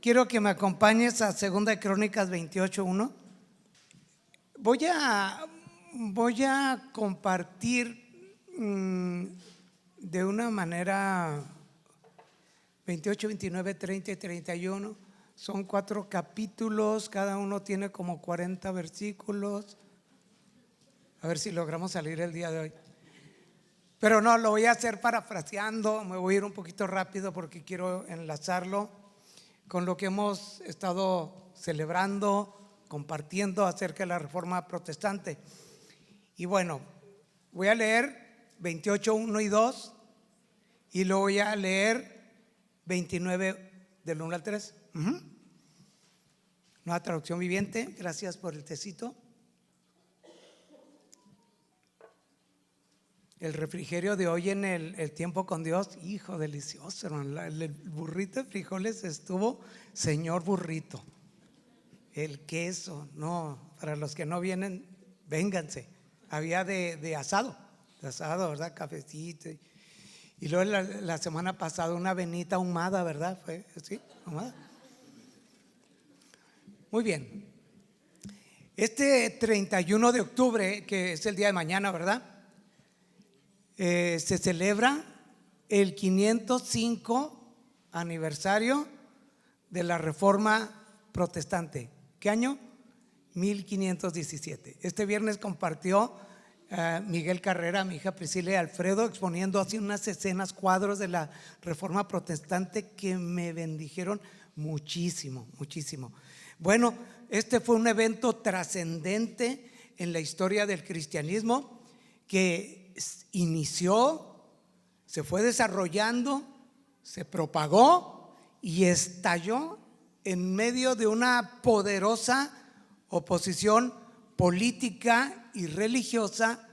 quiero que me acompañes a 2 Crónicas 28:1. Voy a compartir de una manera 28, 29, 30 y 31. Son 4 capítulos, cada uno tiene como 40 versículos. A ver si logramos salir el día de hoy. Pero no, lo voy a hacer parafraseando, me voy a ir un poquito rápido porque quiero enlazarlo con lo que hemos estado celebrando, compartiendo acerca de la Reforma Protestante. Y bueno, voy a leer 28, 1 y 2 y luego voy a leer 29 del 1 al 3. Nueva traducción viviente, gracias por el tecito. El refrigerio de hoy en el tiempo con Dios, hijo, delicioso, hermano. El burrito de frijoles estuvo, señor burrito. El queso, no, para los que no vienen, vénganse. Había de asado, ¿verdad? Cafecito. Y luego la semana pasada una avenita ahumada, ¿verdad? ¿Fue así? ¿Ahumada? Muy bien. Este 31 de octubre, que es el día de mañana, ¿verdad? Se celebra el 505 aniversario de la Reforma Protestante. ¿Qué año? 1517. Este viernes compartió Miguel Carrera, mi hija Priscila y Alfredo, exponiendo así unas escenas, cuadros de la Reforma Protestante que me bendijeron muchísimo, muchísimo. Bueno, este fue un evento trascendente en la historia del cristianismo que inició, se fue desarrollando, se propagó y estalló en medio de una poderosa oposición política y religiosa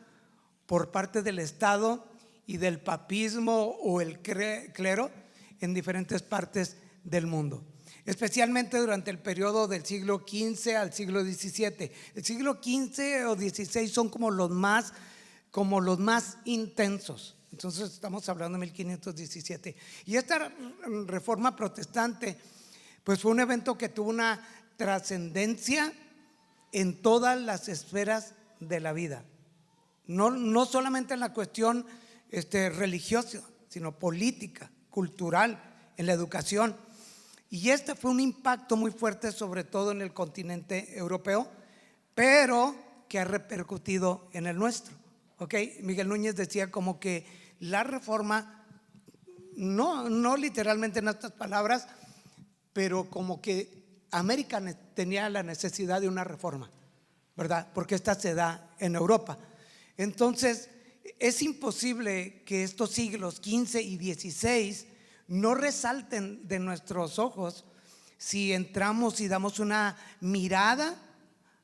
por parte del Estado y del papismo o el clero en diferentes partes del mundo, especialmente durante el periodo del siglo XV al siglo XVII. El siglo XV o XVI son como los más intensos. Entonces estamos hablando de 1517. Y esta reforma protestante pues fue un evento que tuvo una trascendencia en todas las esferas de la vida, no solamente en la cuestión religiosa, sino política, cultural, en la educación. Y este fue un impacto muy fuerte, sobre todo en el continente europeo, pero que ha repercutido en el nuestro. Miguel Núñez decía como que la reforma, no literalmente en estas palabras, pero como que América tenía la necesidad de una reforma, ¿verdad? Porque esta se da en Europa. Entonces es imposible que estos siglos XV y XVI no resalten de nuestros ojos si entramos y damos una mirada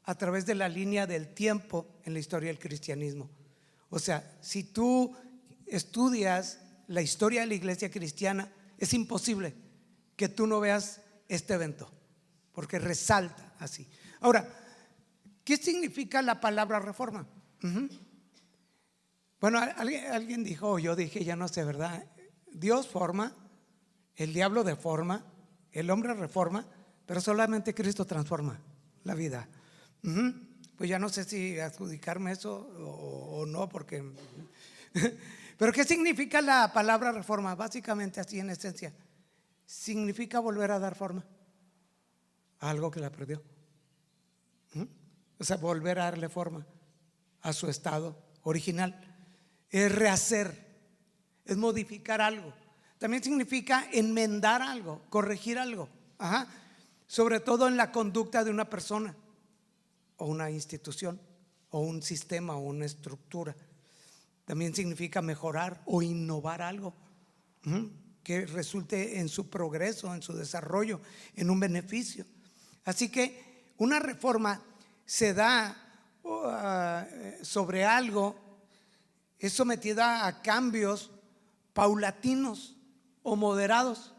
a través de la línea del tiempo en la historia del cristianismo. O sea, si tú estudias la historia de la iglesia cristiana, es imposible que tú no veas este evento, porque resalta así. Ahora, ¿qué significa la palabra reforma? Bueno, alguien dijo, o yo dije, ya no sé, ¿verdad? Dios forma, el diablo deforma, el hombre reforma, pero solamente Cristo transforma la vida. Pues ya no sé si adjudicarme eso o no, porque pero ¿qué significa la palabra reforma? Básicamente así, en esencia, significa volver a dar forma a algo que la perdió. O sea, volver a darle forma a su estado original. Es rehacer, es modificar algo. También significa enmendar algo, corregir algo. Sobre todo en la conducta de una persona o una institución o un sistema o una estructura. También significa mejorar o innovar algo que resulte en su progreso, en su desarrollo, en un beneficio. Así que una reforma se da sobre algo, es sometida a cambios paulatinos o moderados.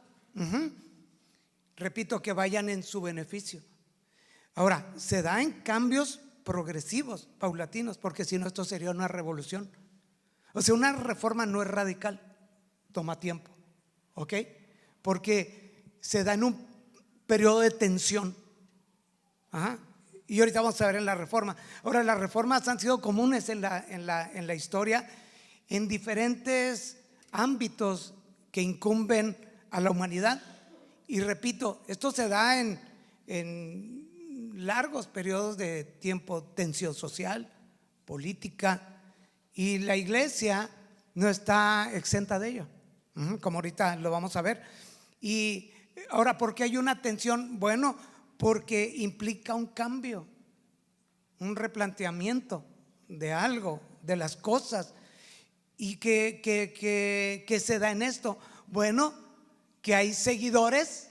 Repito, que vayan en su beneficio. Ahora, se da en cambios progresivos, paulatinos, porque si no, esto sería una revolución. O sea, una reforma no es radical, toma tiempo, porque se da en un periodo de tensión. Ajá. Y ahorita vamos a ver en la reforma. Ahora, las reformas han sido comunes en la historia en diferentes ámbitos que incumben a la humanidad. Y repito, esto se da en largos periodos de tiempo, tensión social, política, y la iglesia no está exenta de ello, como ahorita lo vamos a ver. Y ahora, ¿por qué hay una tensión? Bueno, porque implica un cambio, un replanteamiento de algo, de las cosas. ¿Y que se da en esto? Bueno, que hay seguidores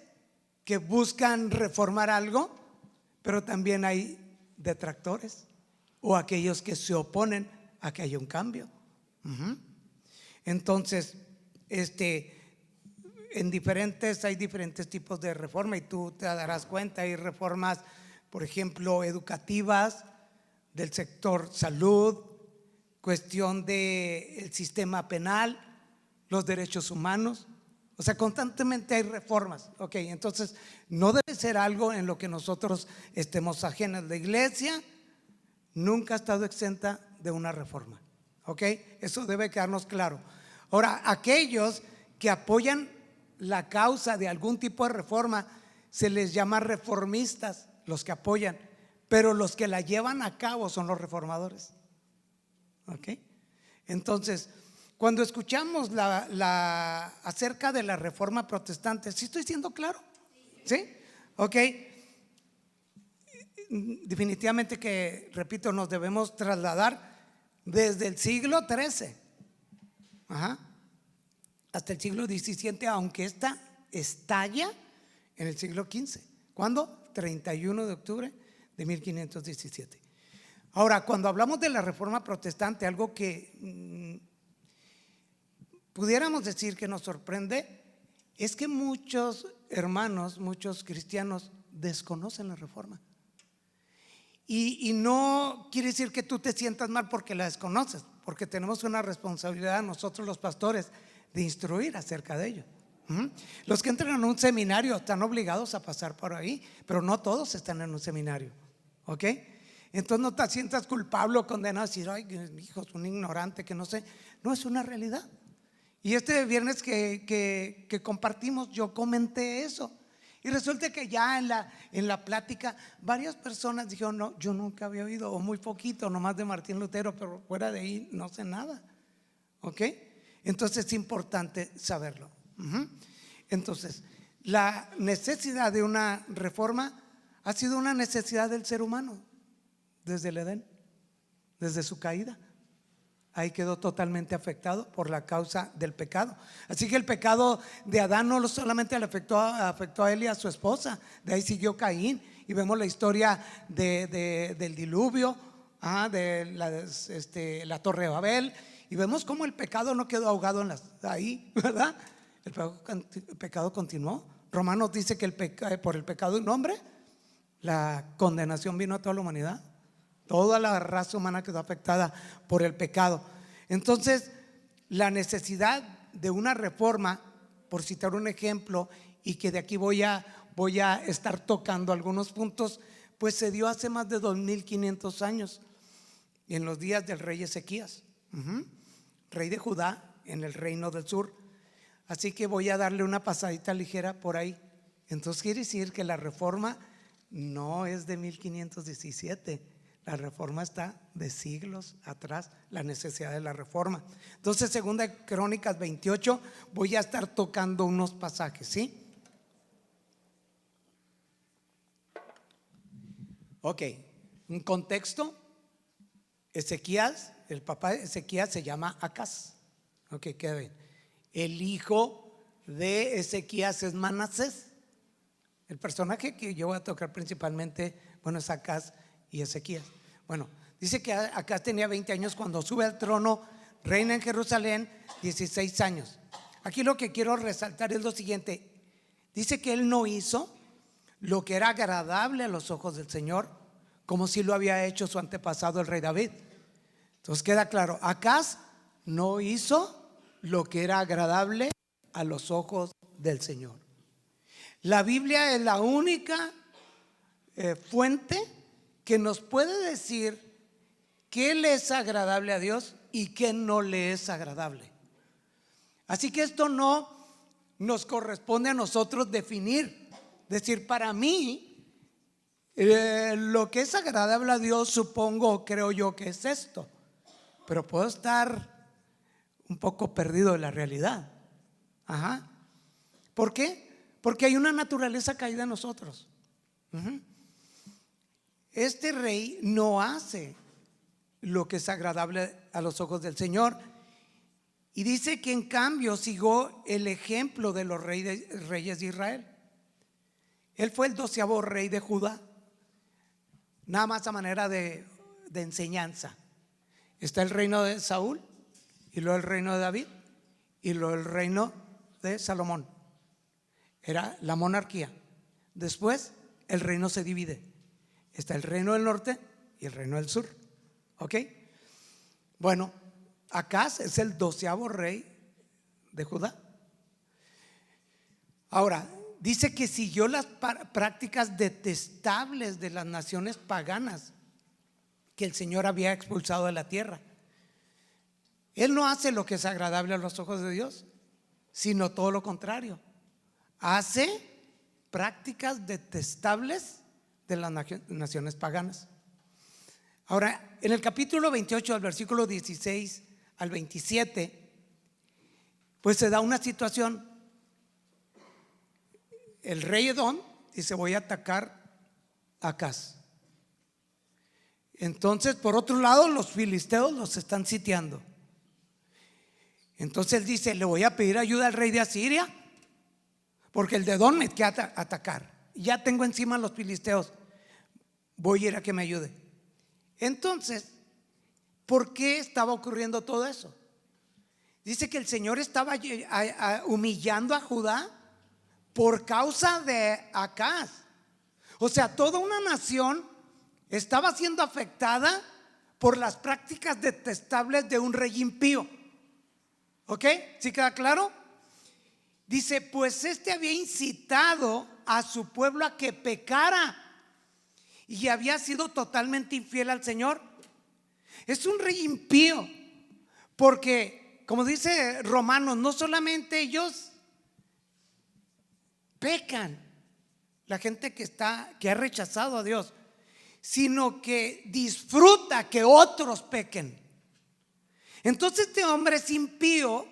que buscan reformar algo, pero también hay detractores o aquellos que se oponen a que haya un cambio. Entonces, hay diferentes tipos de reforma, y tú te darás cuenta. Hay reformas, por ejemplo, educativas, del sector salud, cuestión del sistema penal, los derechos humanos. O sea, constantemente hay reformas. Ok, entonces no debe ser algo en lo que nosotros estemos ajenos. La iglesia nunca ha estado exenta de una reforma. Ok, eso debe quedarnos claro. Ahora, aquellos que apoyan la causa de algún tipo de reforma se les llama reformistas, los que apoyan, pero los que la llevan a cabo son los reformadores. Ok, entonces, cuando escuchamos acerca de la reforma protestante, ¿sí estoy siendo claro? ¿Sí? Ok. Definitivamente que, repito, nos debemos trasladar desde el siglo XIII hasta el siglo XVII, aunque esta estalla en el siglo XV. ¿Cuándo? 31 de octubre de 1517. Ahora, cuando hablamos de la reforma protestante, algo que pudiéramos decir que nos sorprende es que muchos hermanos, muchos cristianos desconocen la reforma. Y no quiere decir que tú te sientas mal porque la desconoces, porque tenemos una responsabilidad nosotros los pastores de instruir acerca de ello. Los que entran en un seminario están obligados a pasar por ahí, pero no todos están en un seminario. ¿Ok? Entonces no te sientas culpable o condenado a decir, ay, hijo, es un ignorante que no sé. No, es una realidad. Y este viernes que compartimos, yo comenté eso. Y resulta que ya en la plática varias personas dijeron, no, yo nunca había oído, o muy poquito, nomás de Martín Lutero, pero fuera de ahí no sé nada. ¿Ok? Entonces es importante saberlo. Entonces, la necesidad de una reforma ha sido una necesidad del ser humano desde el Edén, desde su caída. Ahí quedó totalmente afectado por la causa del pecado. Así que el pecado de Adán no solamente le afectó a él y a su esposa, de ahí siguió Caín, y vemos la historia del diluvio, de la Torre de Babel, y vemos cómo el pecado no quedó ahogado ahí, ¿verdad? El pecado continuó. Romanos dice que por el pecado de un hombre la condenación vino a toda la humanidad. Toda la raza humana quedó afectada por el pecado. Entonces, la necesidad de una reforma, por citar un ejemplo, y que de aquí voy a estar tocando algunos puntos, pues se dio hace más de 2500 años, en los días del rey Ezequías, rey de Judá, en el reino del sur. Así que voy a darle una pasadita ligera por ahí. Entonces quiere decir que la reforma no es de 1517. La reforma está de siglos atrás, la necesidad de la reforma. Entonces, segunda Crónicas 28, voy a estar tocando unos pasajes, ¿sí? Ok, un contexto. Ezequías, el papá de Ezequías se llama Acaz. Ok, queda bien. El hijo de Ezequías es Manasés. El personaje que yo voy a tocar principalmente, bueno, es Acaz y Ezequías. Bueno, dice que Acaz tenía 20 años cuando sube al trono, reina en Jerusalén 16 años. Aquí lo que quiero resaltar es lo siguiente. Dice que él no hizo lo que era agradable a los ojos del Señor, como si lo había hecho su antepasado el rey David. Entonces queda claro, Acaz no hizo lo que era agradable a los ojos del Señor. La Biblia es la única fuente que nos puede decir qué le es agradable a Dios y qué no le es agradable. Así que esto no nos corresponde a nosotros definir, decir para mí lo que es agradable a Dios, supongo, creo yo que es esto, pero puedo estar un poco perdido de la realidad. Ajá. ¿Por qué? Porque hay una naturaleza caída en nosotros. Este rey no hace lo que es agradable a los ojos del Señor, y dice que en cambio siguió el ejemplo de los reyes de Israel. Él fue el 12º rey de Judá. Nada más a manera de enseñanza. Está el reino de Saúl, y luego el reino de David, y luego el reino de Salomón. Era la monarquía. Después el reino se divide. Está el reino del norte y el reino del sur. ¿Ok? Bueno, Acaz es el 12º rey de Judá. Ahora, dice que siguió las prácticas detestables de las naciones paganas que el Señor había expulsado de la tierra. Él no hace lo que es agradable a los ojos de Dios, sino todo lo contrario. Hace prácticas detestables de las naciones paganas. Ahora, en el capítulo 28, del versículo 16 al 27, pues se da una situación. El rey Edom dice: voy a atacar a Acaz. Entonces, por otro lado, los filisteos los están sitiando. Entonces él dice: le voy a pedir ayuda al rey de Asiria, porque el de Edom me quiere atacar. Ya tengo encima a los filisteos, voy a ir a que me ayude. Entonces, ¿por qué estaba ocurriendo todo eso? Dice que el Señor estaba humillando a Judá por causa de Acaz. O sea, toda una nación estaba siendo afectada por las prácticas detestables de un rey impío. ¿Ok? ¿Sí queda claro? Dice: pues este había incitado a su pueblo a que pecara y había sido totalmente infiel al Señor. Es un rey impío, porque como dice Romanos, no solamente ellos pecan, la gente que ha rechazado a Dios, sino que disfruta que otros pequen. Entonces este hombre es impío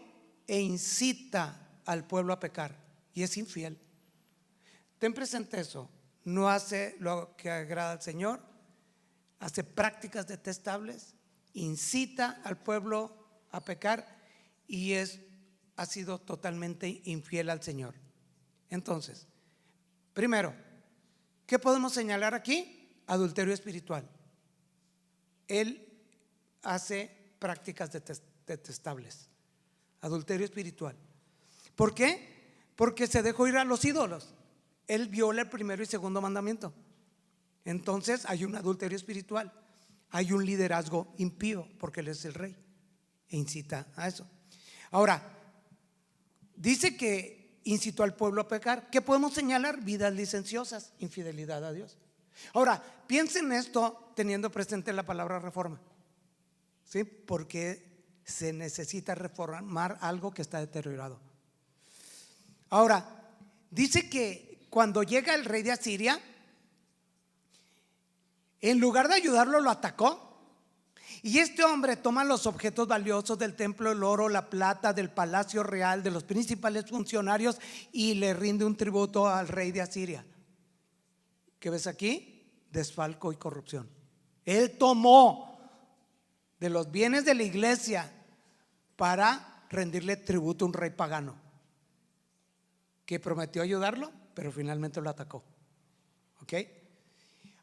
e incita al pueblo a pecar y es infiel. Ten presente eso. No hace lo que agrada al Señor, hace prácticas detestables, incita al pueblo a pecar y ha sido totalmente infiel al Señor. Entonces, primero, ¿qué podemos señalar aquí? Adulterio espiritual. Él hace prácticas detestables. Adulterio espiritual. ¿Por qué? Porque se dejó ir a los ídolos. Él viola el primero y segundo mandamiento. Entonces hay un adulterio espiritual. Hay un liderazgo impío, porque él es el rey e incita a eso. Ahora, dice que incitó al pueblo a pecar. ¿Qué podemos señalar? Vidas licenciosas, infidelidad a Dios. Ahora, piensen esto teniendo presente la palabra reforma. ¿Sí? Porque se necesita reformar algo que está deteriorado. Ahora, dice que cuando llega el rey de Asiria, en lugar de ayudarlo, lo atacó. Y este hombre toma los objetos valiosos del templo, el oro, la plata, del palacio real, de los principales funcionarios, y le rinde un tributo al rey de Asiria. ¿Qué ves aquí? Desfalco y corrupción. Él tomó de los bienes de la iglesia para rendirle tributo a un rey pagano que prometió ayudarlo, pero finalmente lo atacó. ¿Ok?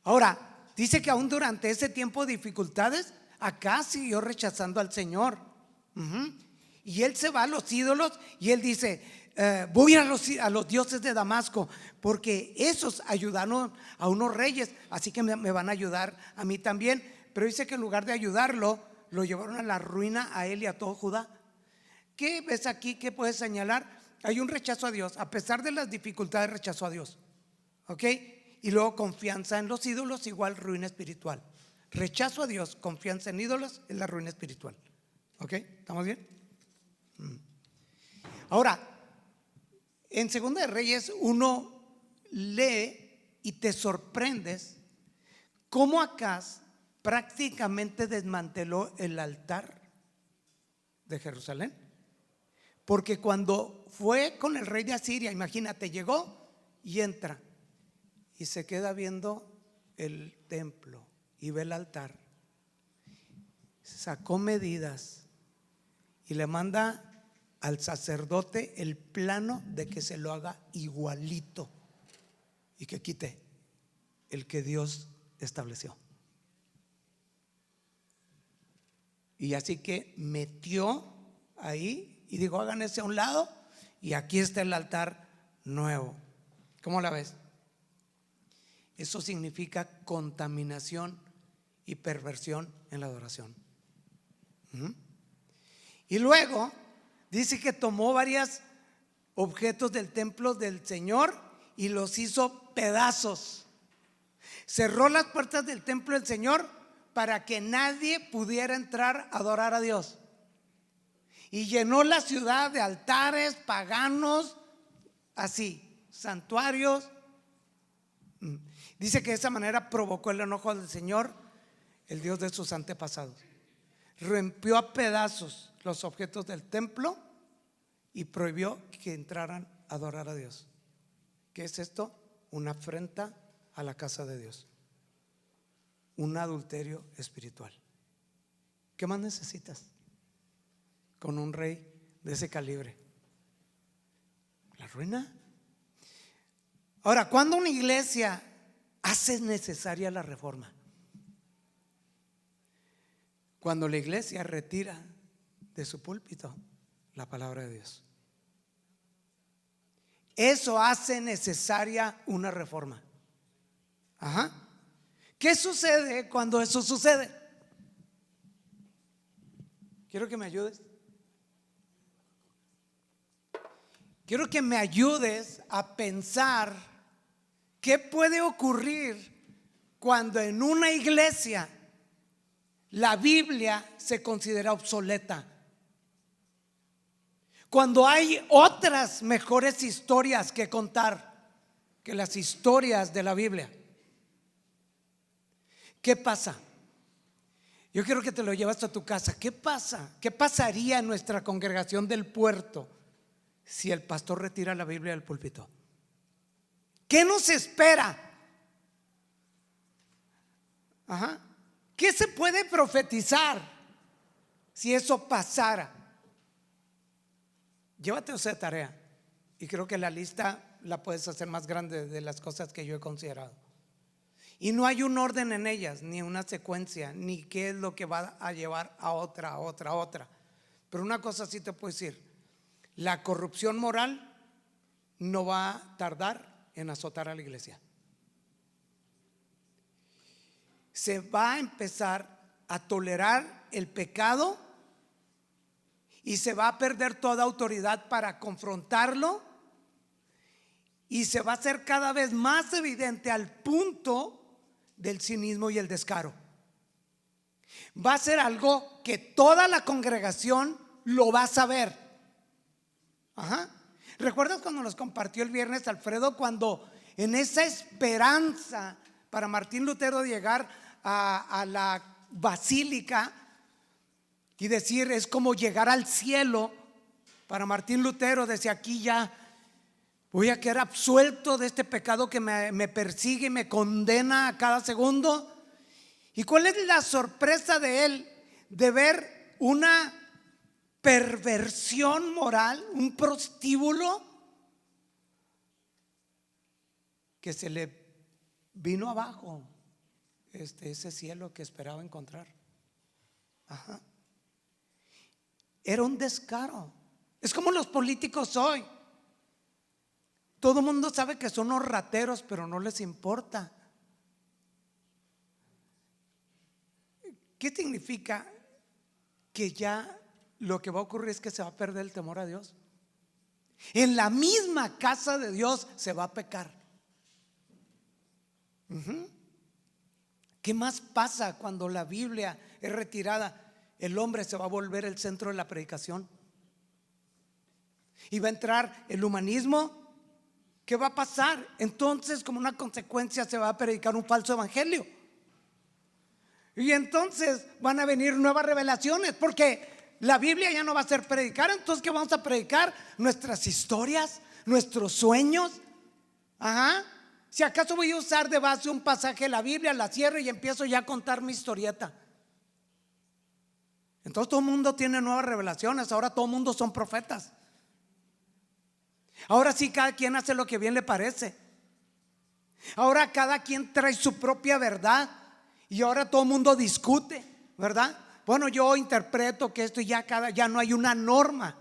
Ahora, dice que aún durante ese tiempo de dificultades, Acaz siguió rechazando al Señor. Y él se va a los ídolos y él dice: voy a los dioses de Damasco, porque esos ayudaron a unos reyes, así que me van a ayudar a mí también. Pero dice que en lugar de ayudarlo, lo llevaron a la ruina a él y a todo Judá. ¿Qué ves aquí? ¿Qué puedes señalar? hay un rechazo a Dios, a pesar de las dificultades, rechazo a Dios. ¿Ok? Y luego confianza en los ídolos, igual ruina espiritual. Rechazo a Dios, confianza en ídolos, es la ruina espiritual. ¿Ok? ¿Estamos bien? Ahora, en Segunda de Reyes uno lee y te sorprendes cómo Acaz prácticamente desmanteló el altar de Jerusalén. Porque cuando fue con el rey de Asiria, imagínate, llegó y entra y se queda viendo el templo y ve el altar. Sacó medidas y le manda al sacerdote el plano de que se lo haga igualito y que quite el que Dios estableció. Y así que metió ahí y dijo: hagan ese a un lado y aquí está el altar nuevo. ¿Cómo la ves? Eso significa contaminación y perversión en la adoración. Y luego dice que tomó varios objetos del templo del Señor y los hizo pedazos. Cerró las puertas del templo del Señor para que nadie pudiera entrar a adorar a Dios. Y llenó la ciudad de altares paganos, así, santuarios. Dice que de esa manera provocó el enojo del Señor, el Dios de sus antepasados. Rompió a pedazos los objetos del templo y prohibió que entraran a adorar a Dios. ¿Qué es esto? Una afrenta a la casa de Dios, un adulterio espiritual. ¿Qué más necesitas con un rey de ese calibre? La ruina. Ahora, ¿cuándo una iglesia hace necesaria la reforma? Cuando la iglesia retira de su púlpito la palabra de Dios. Eso hace necesaria una reforma. Ajá. ¿Qué sucede cuando eso sucede? Quiero que me ayudes. Quiero que me ayudes a pensar qué puede ocurrir cuando en una iglesia la Biblia se considera obsoleta. Cuando hay otras mejores historias que contar que las historias de la Biblia. ¿Qué pasa? Yo quiero que te lo lleves a tu casa. ¿Qué pasa? ¿Qué pasaría en nuestra congregación del puerto si el pastor retira la Biblia del púlpito? ¿Qué nos espera? Ajá. ¿Qué se puede profetizar si eso pasara? Llévate esa tarea y creo que la lista la puedes hacer más grande de las cosas que yo he considerado. Y no hay un orden en ellas, ni una secuencia, ni qué es lo que va a llevar a otra. Pero una cosa sí te puedo decir: la corrupción moral no va a tardar en azotar a la iglesia. Se va a empezar a tolerar el pecado y se va a perder toda autoridad para confrontarlo, y se va a hacer cada vez más evidente al punto del cinismo y el descaro. Va a ser algo que toda la congregación lo va a saber. Ajá. ¿Recuerdas cuando nos compartió el viernes Alfredo, cuando en esa esperanza para Martín Lutero de llegar a la basílica y decir es como llegar al cielo? Para Martín Lutero decía: aquí ya voy a quedar absuelto de este pecado que me persigue y me condena a cada segundo. ¿Y cuál es la sorpresa de él? De ver una perversión moral, un prostíbulo que se le vino abajo ese cielo que esperaba encontrar. Ajá. Era un descaro. Es como los políticos hoy. Todo el mundo sabe que son unos rateros, pero no les importa. ¿Qué significa? Que ya lo que va a ocurrir es que se va a perder el temor a Dios. En la misma casa de Dios se va a pecar. ¿Qué más pasa cuando la Biblia es retirada? El hombre se va a volver el centro de la predicación y va a entrar el humanismo. ¿Qué va a pasar? Entonces, como una consecuencia, se va a predicar un falso evangelio. Y entonces van a venir nuevas revelaciones, porque la Biblia ya no va a ser predicar. Entonces, ¿qué vamos a predicar? Nuestras historias, nuestros sueños. Si acaso voy a usar de base un pasaje de la Biblia, la cierro y empiezo ya a contar mi historieta. Entonces todo el mundo tiene nuevas revelaciones. Ahora todo el mundo son profetas. Ahora sí, cada quien hace lo que bien le parece. Ahora cada quien trae su propia verdad. Y ahora todo el mundo discute, ¿verdad? Bueno, yo interpreto que esto ya no hay una norma.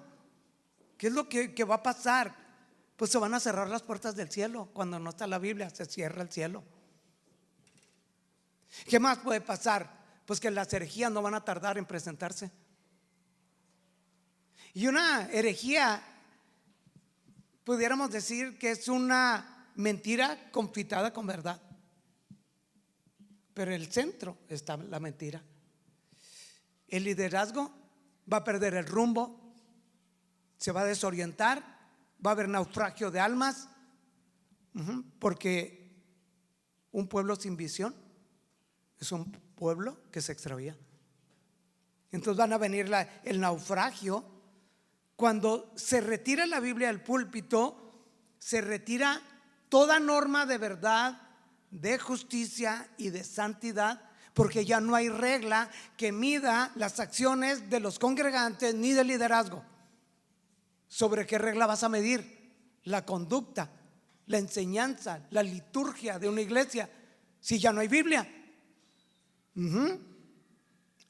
¿Qué es lo que va a pasar? Pues se van a cerrar las puertas del cielo. Cuando no está la Biblia, se cierra el cielo. ¿Qué más puede pasar? Pues que las herejías no van a tardar en presentarse. Y una herejía, pudiéramos decir que es una mentira confitada con verdad. Pero en el centro está la mentira. El liderazgo va a perder el rumbo, se va a desorientar, va a haber naufragio de almas, porque un pueblo sin visión es un pueblo que se extravía. Entonces van a venir el naufragio. Cuando se retira la Biblia del púlpito, se retira toda norma de verdad, de justicia y de santidad, porque ya no hay regla que mida las acciones de los congregantes ni del liderazgo. ¿Sobre qué regla vas a medir la conducta, la enseñanza, la liturgia de una iglesia si ya no hay Biblia?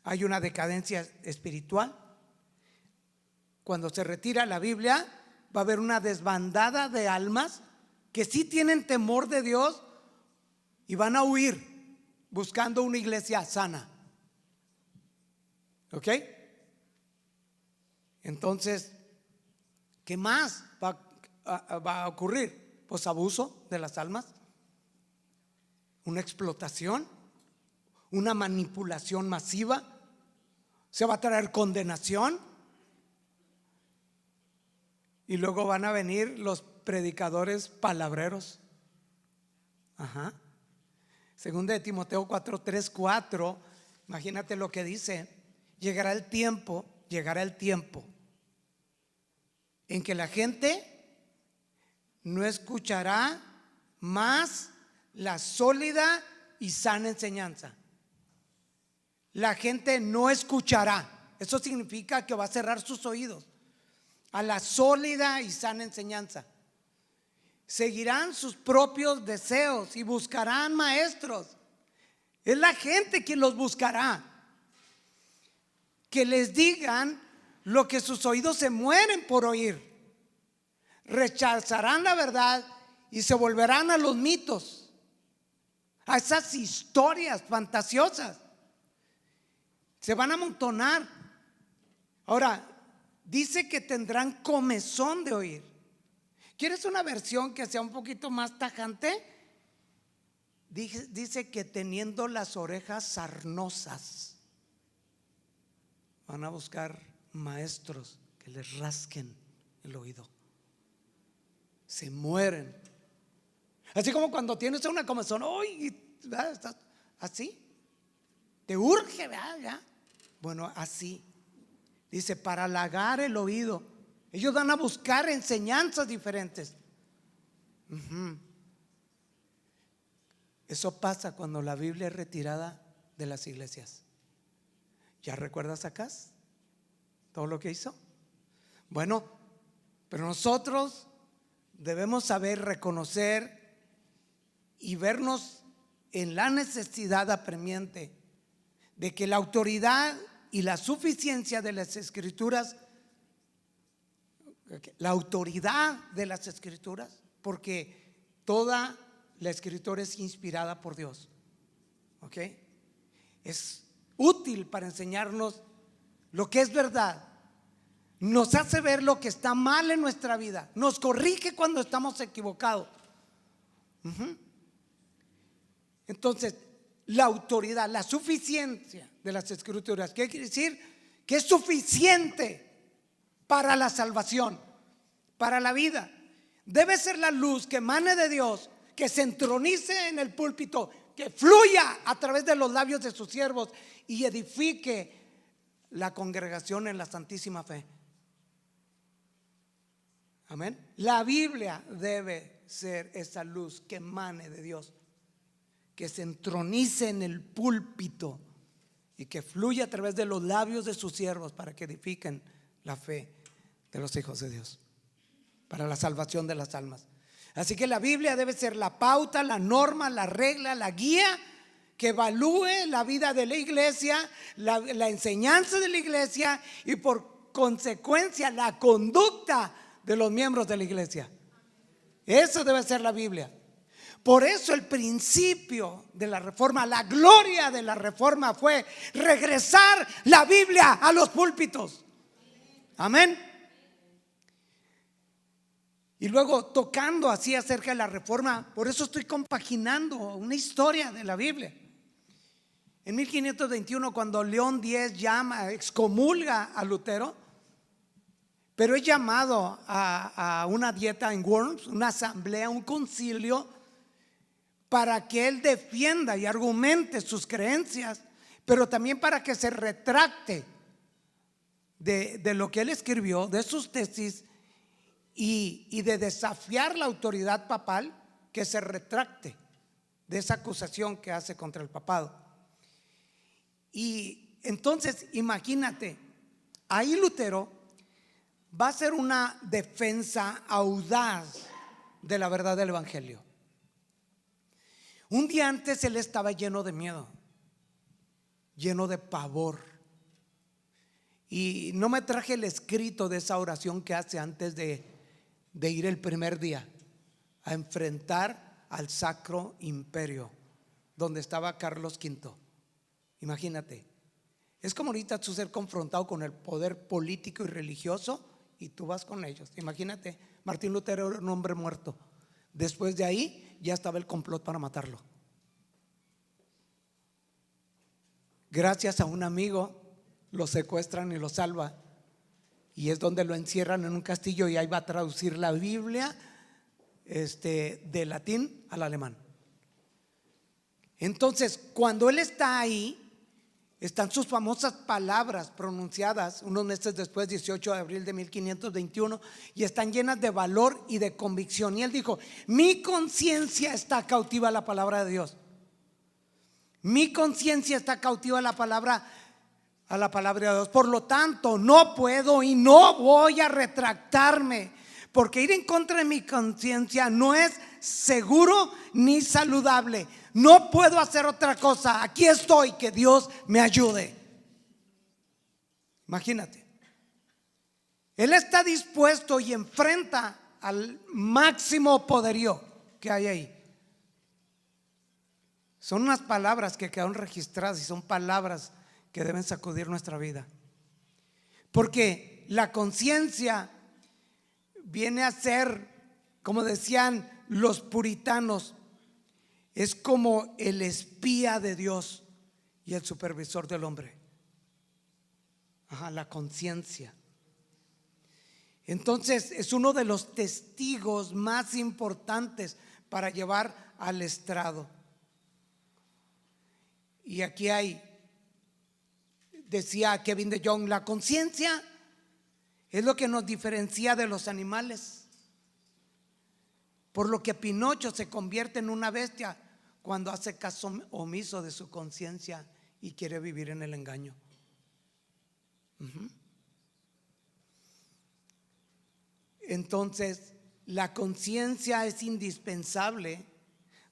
Hay una decadencia espiritual. Cuando se retira la Biblia, va a haber una desbandada de almas que sí tienen temor de Dios y van a huir buscando una iglesia sana. ¿Ok? Entonces, ¿qué más va a ocurrir? Pues abuso de las almas, una explotación, una manipulación masiva. Se va a traer condenación. Y luego van a venir los predicadores palabreros. Segunda de Timoteo 4:3-4. Imagínate lo que dice: llegará el tiempo en que la gente no escuchará más la sólida y sana enseñanza. La gente no escuchará. Eso significa que va a cerrar sus oídos a la sólida y sana enseñanza. Seguirán sus propios deseos y buscarán maestros. Es la gente quien los buscará, que les digan lo que sus oídos se mueren por oír. Rechazarán la verdad y se volverán a los mitos, a esas historias fantasiosas. Se van a amontonar. Ahora, dice que tendrán comezón de oír. ¿Quieres una versión que sea un poquito más tajante? Dice que teniendo las orejas sarnosas. Van a buscar maestros que les rasquen el oído. Se mueren. Así como cuando tienes una comezón, ¡ay! ¿Estás así? Te urge, ¿verdad? ¿Ya? Bueno, así. Dice, para halagar el oído. Ellos van a buscar enseñanzas diferentes. Eso pasa cuando la Biblia es retirada de las iglesias. ¿Ya recuerdas acá todo lo que hizo? Bueno, pero nosotros debemos saber reconocer y vernos en la necesidad apremiante de que la autoridad y la suficiencia de las Escrituras, porque toda la Escritura es inspirada por Dios, ¿ok? Es útil para enseñarnos lo que es verdad, nos hace ver lo que está mal en nuestra vida, nos corrige cuando estamos equivocados. Entonces, la autoridad, la suficiencia de las Escrituras, ¿qué quiere decir? Que es suficiente para la salvación, para la vida. Debe ser la luz que emane de Dios, que se entronice en el púlpito, que fluya a través de los labios de sus siervos y edifique la congregación en la santísima fe. Amén. La Biblia debe ser esa luz que emane de Dios, que se entronice en el púlpito y que fluya a través de los labios de sus siervos para que edifiquen la fe de los hijos de Dios, para la salvación de las almas. Así que la Biblia debe ser la pauta, la norma, la regla, la guía que evalúe la vida de la iglesia, la enseñanza de la iglesia y por consecuencia la conducta de los miembros de la iglesia. Eso debe ser la Biblia. Por eso el principio de la reforma, la gloria de la reforma fue regresar la Biblia a los púlpitos. Amén. Y luego tocando así acerca de la reforma, por eso estoy compaginando una historia de la Biblia. En 1521, cuando León X excomulga a Lutero, pero es llamado a una dieta en Worms, una asamblea, un concilio, para que él defienda y argumente sus creencias, pero también para que se retracte de lo que él escribió, de sus tesis, y de desafiar la autoridad papal, que se retracte de esa acusación que hace contra el papado. Y entonces imagínate, ahí Lutero va a hacer una defensa audaz de la verdad del evangelio. Un día antes él estaba lleno de miedo, lleno de pavor, y no me traje el escrito de esa oración que hace antes de ir el primer día a enfrentar al Sacro Imperio, donde estaba Carlos V. Imagínate, es como ahorita tú ser confrontado con el poder político y religioso y tú vas con ellos. Imagínate, Martín Lutero era un hombre muerto. Después de ahí ya estaba el complot para matarlo. Gracias a un amigo lo secuestran y lo salva, y es donde lo encierran en un castillo, y ahí va a traducir la Biblia de latín al alemán. Entonces, cuando él está ahí, están sus famosas palabras pronunciadas unos meses después, 18 de abril de 1521, y están llenas de valor y de convicción. Y él dijo: mi conciencia está cautiva a la palabra de Dios. Mi conciencia está cautiva a la palabra de Dios. Por lo tanto, no puedo y no voy a retractarme, porque ir en contra de mi conciencia no es seguro ni saludable. No puedo hacer otra cosa. Aquí estoy, que Dios me ayude. Imagínate, él está dispuesto y enfrenta al máximo poderío que hay ahí. Son unas palabras que quedaron registradas y son palabras que deben sacudir nuestra vida, porque la conciencia viene a ser, como decían los puritanos, es como el espía de Dios y el supervisor del hombre. La conciencia. Entonces es uno de los testigos más importantes para llevar al estrado. Y aquí decía Kevin de Jong, la conciencia es lo que nos diferencia de los animales, por lo que Pinocho se convierte en una bestia cuando hace caso omiso de su conciencia y quiere vivir en el engaño. Entonces, la conciencia es indispensable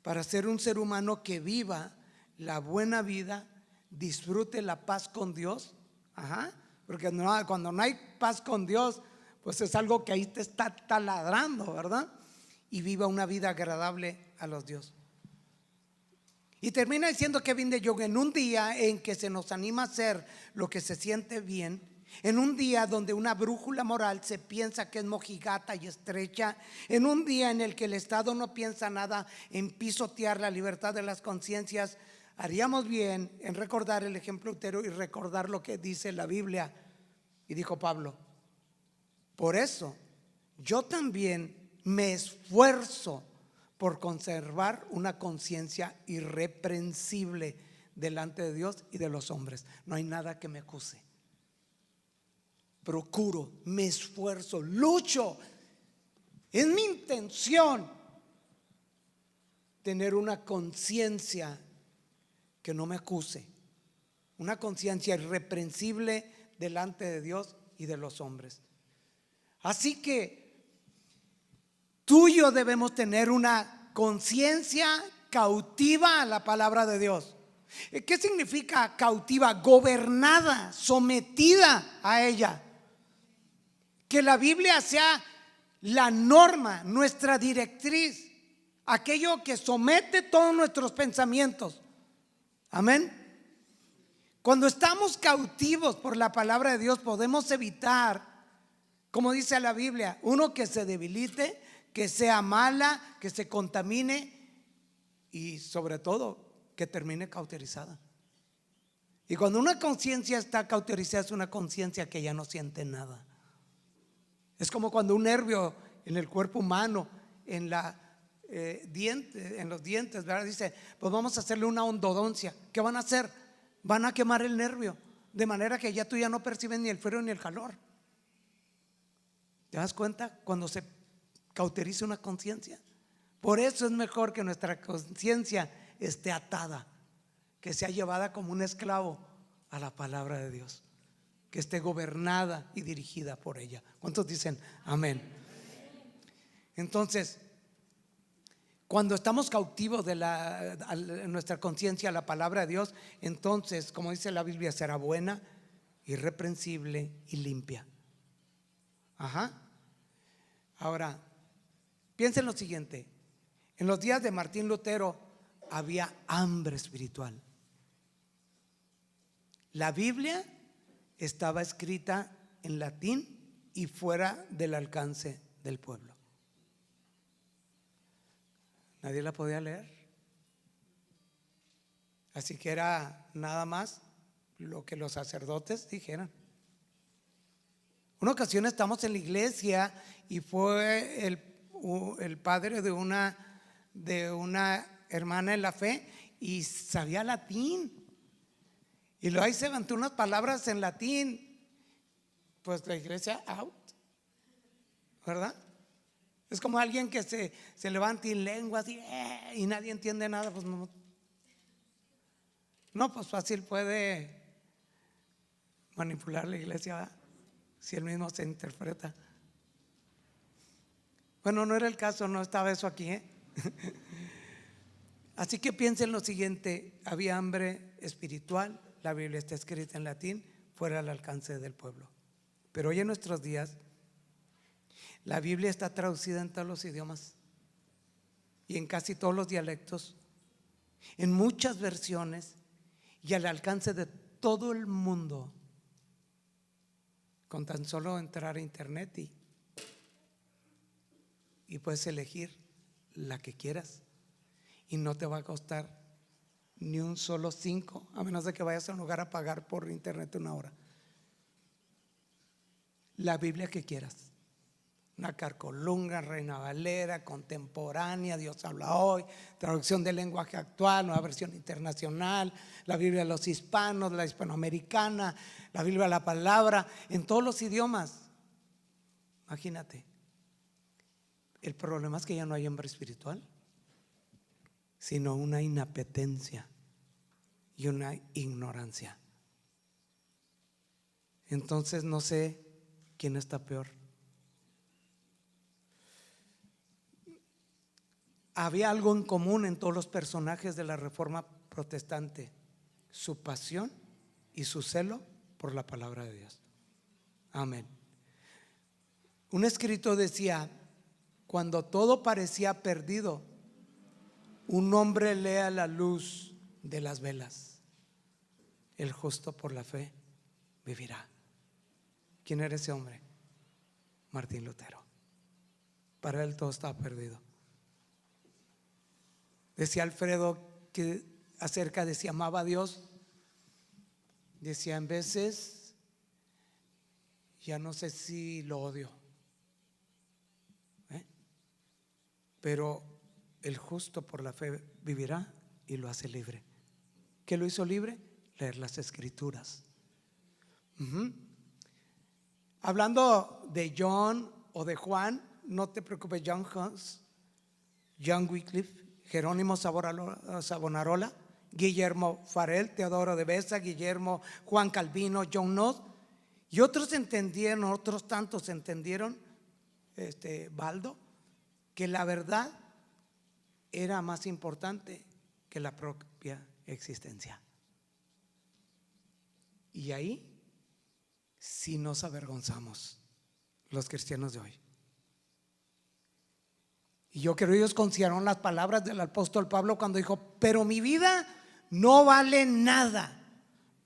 para ser un ser humano que viva la buena vida, disfrute la paz con Dios. Porque cuando no hay paz con Dios, pues es algo que ahí te está taladrando, ¿verdad? Y viva una vida agradable a los dioses. Y termina diciendo Kevin de Jong: en un día en que se nos anima a hacer lo que se siente bien en un día donde una brújula moral se piensa que es mojigata y estrecha, en un día en el que el Estado no piensa nada en pisotear la libertad de las conciencias, haríamos bien en recordar el ejemplo entero y recordar lo que dice la Biblia. Y dijo Pablo: por eso yo también me esfuerzo por conservar una conciencia irreprensible delante de Dios y de los hombres. No hay nada que me acuse. Procuro, me esfuerzo, lucho. Es mi intención tener una conciencia que no me acuse, una conciencia irreprensible delante de Dios y de los hombres. Así que tú y yo debemos tener una conciencia cautiva a la palabra de Dios. ¿Qué significa cautiva? Gobernada, sometida a ella. Que la Biblia sea la norma, nuestra directriz, aquello que somete todos nuestros pensamientos. Amén. Cuando estamos cautivos por la palabra de Dios, podemos evitar, como dice la Biblia, uno, que se debilite, que sea mala, que se contamine y sobre todo que termine cauterizada. Y cuando una conciencia está cauterizada, es una conciencia que ya no siente nada. Es como cuando un nervio en el cuerpo humano, en los dientes, ¿verdad? Dice: pues vamos a hacerle una endodoncia. ¿Qué van a hacer? Van a quemar el nervio, de manera que ya tú ya no percibes ni el frío ni el calor. ¿Te das cuenta? Cuando se cauteriza una conciencia. Por eso es mejor que nuestra conciencia esté atada, que sea llevada como un esclavo a la palabra de Dios, que esté gobernada y dirigida por ella. ¿Cuántos dicen amén? Entonces, cuando estamos cautivos de nuestra conciencia a la palabra de Dios, entonces, como dice la Biblia, será buena, irreprensible y limpia. Ahora, piensen lo siguiente: en los días de Martín Lutero había hambre espiritual. La Biblia estaba escrita en latín y fuera del alcance del pueblo. Nadie la podía leer. Así que era nada más lo que los sacerdotes dijeran. Una ocasión estamos en la iglesia y fue el padre de una hermana en la fe y sabía latín. Y luego ahí se levantó unas palabras en latín. Pues la iglesia out, ¿verdad? Es como alguien que se levanta en lenguas y nadie entiende nada. Pues no, pues fácil puede manipular la iglesia, ¿verdad? Si él mismo se interpreta. Bueno, no era el caso, no estaba eso aquí, Así que piensen lo siguiente: había hambre espiritual. La Biblia está escrita en latín, fuera al alcance del pueblo. Pero hoy en nuestros días la Biblia está traducida en todos los idiomas y en casi todos los dialectos, en muchas versiones y al alcance de todo el mundo, con tan solo entrar a internet y puedes elegir la que quieras y no te va a costar ni un solo 5, a menos de que vayas a un lugar a pagar por internet una hora. La Biblia que quieras, una Carcolunga, Reina Valera, contemporánea, Dios habla hoy, traducción del lenguaje actual, nueva versión internacional, la Biblia de los hispanos, la hispanoamericana, la Biblia de la palabra, en todos los idiomas. Imagínate. El problema es que ya no hay hambre espiritual, sino una inapetencia y una ignorancia. Entonces no sé quién está peor. Había algo en común en todos los personajes de la Reforma Protestante: su pasión y su celo por la palabra de Dios. Amén. Un escrito decía: cuando todo parecía perdido, un hombre lee a la luz de las velas. El justo por la fe vivirá. ¿Quién era ese hombre? Martín Lutero. Para él todo estaba perdido. Decía Alfredo que acerca de si amaba a Dios, decía: en veces ya no sé si lo odio, pero el justo por la fe vivirá, y lo hace libre. ¿Qué lo hizo libre? Leer las Escrituras. Hablando de John o de Juan, no te preocupes: John Hus, John Wycliffe, Jerónimo Savonarola, Guillermo Farel, Teodoro de Beza, Guillermo, Juan Calvino, John Knox y otros entendieron, otros tantos entendieron, Baldo, que la verdad era más importante que la propia existencia. Y ahí sí nos avergonzamos los cristianos de hoy. Y yo creo que ellos consideraron las palabras del apóstol Pablo cuando dijo: pero mi vida no vale nada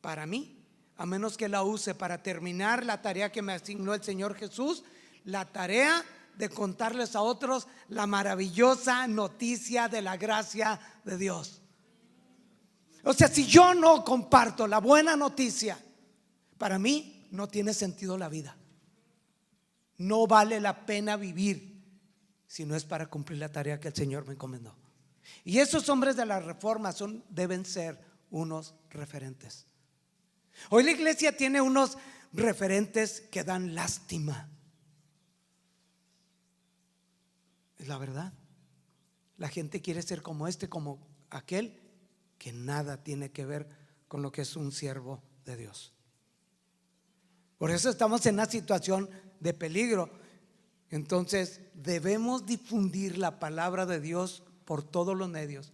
para mí, a menos que la use para terminar la tarea que me asignó el Señor Jesús, la tarea de contarles a otros la maravillosa noticia de la gracia de Dios. O sea, si yo no comparto la buena noticia, para mí no tiene sentido la vida. No vale la pena vivir si no es para cumplir la tarea que el Señor me encomendó. Y esos hombres de la Reforma deben ser unos referentes. Hoy la iglesia tiene unos referentes que dan lástima. Es la verdad. La gente quiere ser como como aquel que nada tiene que ver con lo que es un siervo de Dios. Por eso estamos en una situación de peligro. Entonces debemos difundir la palabra de Dios por todos los medios.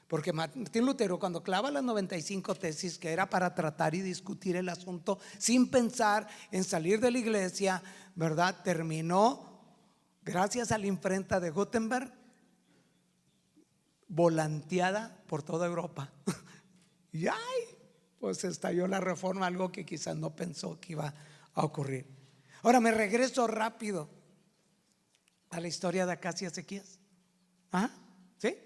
Porque Martín Lutero, cuando clava las 95 tesis, que era para tratar y discutir el asunto sin pensar en salir de la iglesia, ¿verdad?, terminó, gracias a la imprenta de Gutenberg, volanteada por toda Europa. Y pues estalló la Reforma, algo que quizás no pensó que iba a ocurrir. Ahora me regreso rápido a la historia de Acaz y Ezequías. ¿Sí?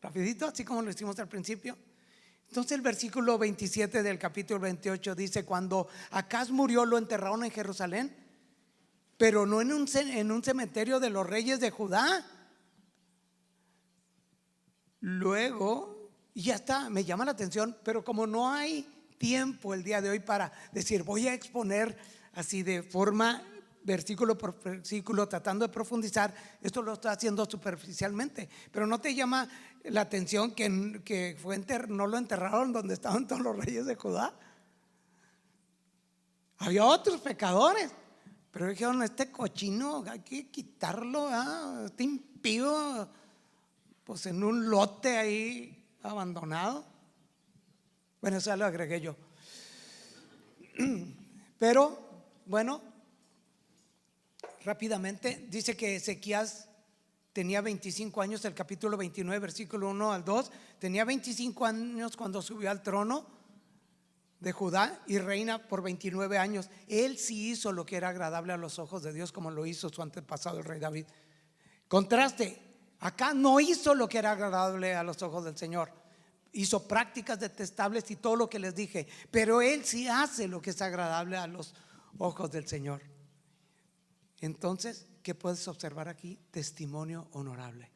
Rapidito, así como lo hicimos al principio. Entonces el versículo 27 del capítulo 28 dice: cuando Acaz murió, lo enterraron en Jerusalén, pero no en un cementerio de los reyes de Judá. Luego, ya está, me llama la atención, pero como no hay tiempo el día de hoy para decir, voy a exponer así de forma versículo por versículo, tratando de profundizar, esto lo estoy haciendo superficialmente. Pero ¿no te llama la atención que no lo enterraron donde estaban todos los reyes de Judá? Había otros pecadores, pero dijeron: este cochino hay que quitarlo, este impío, pues en un lote ahí abandonado. Bueno, eso ya lo agregué yo. Pero bueno, rápidamente dice que Ezequías tenía 25 años, el capítulo 29 versículo 1 al 2. Tenía 25 años cuando subió al trono de Judá y reina por 29 años. Él sí hizo lo que era agradable a los ojos de Dios, como lo hizo su antepasado el rey David. Contraste: acá no hizo lo que era agradable a los ojos del Señor, hizo prácticas detestables y todo lo que les dije, pero él sí hace lo que es agradable a los ojos del Señor. Entonces, ¿qué puedes observar aquí? Testimonio honorable.